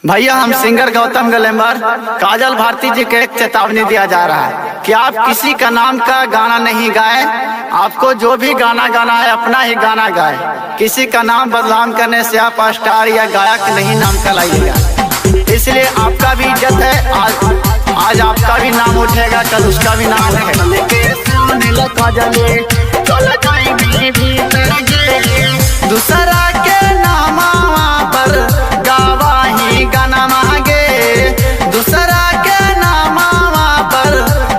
भैया हम सिंगर गौतम गलेम्बर काजल भारती जी के एक चेतावनी दिया जा रहा है कि आप किसी का नाम का गाना नहीं गाएं। आपको जो भी गाना गाना है अपना ही गाना गाएं। किसी का नाम बदनाम करने से आप स्टार या गायक नहीं नाम कहलाइएगा। इसलिए आपका भी इज्जत है। आज आपका भी नाम उठेगा, कल उसका भी नाम उठेगा। दूसरा के नाम पर गावा ही गाना मांगे, दूसरा के नाम पर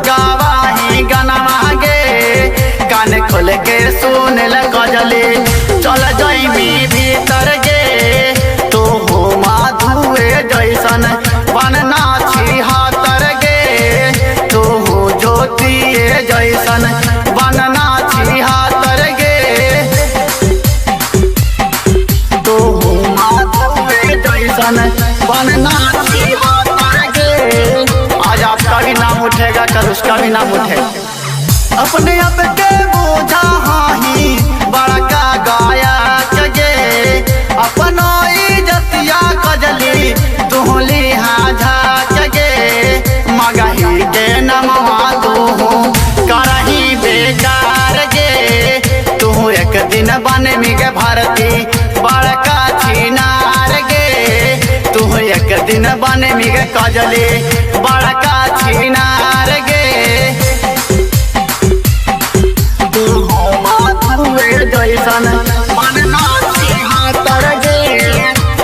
गावा ही गाना मांगे। कान खोल के सुन ल गजले चल जाइबी भीतर गे। तो हो माधुए जैसन बनना छी हातर गे। तो हो ज्योतिए जैसन बनना छी हातर गे। तो हो माधुए जैसन बनना छी हातर गे। आज आपका भी नाम उठेगा, कल उसका भी नाम उठेगा। अपने आप के बोझा ही बड़का गायक गे। अपनो इज्जतिया कजली तुहली झाक गे। मगही के नमवा तू करही बेकार गे। तू एक दिन बन मिगे भारती बड़का छिनार गे। तू एक दिन बन मिगे कजली बड़का छिनार गे।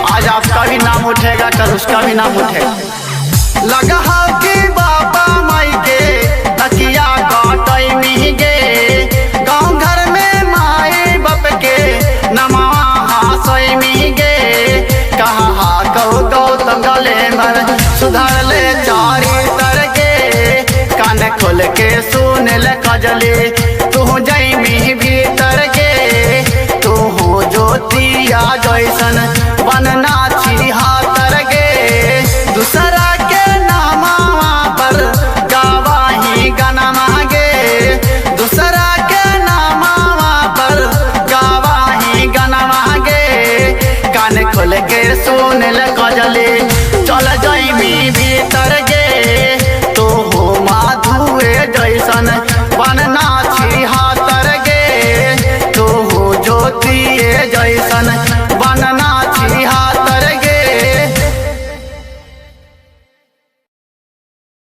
आज आपका भी नाम उठेगा, कल उसका भी नाम उठेगा। लगा कि बाबा माई के तकिया काटई मिह गे। गाँव घर में माई बाप के नमवा हासई मिह गे। कहा कहो गौतम गलेम्बर सुधर ले चारी तर गे। कान खोल के सुन ले कजली तू जैमी भीतर गे। तू हो ज्योतिया जैसन बनना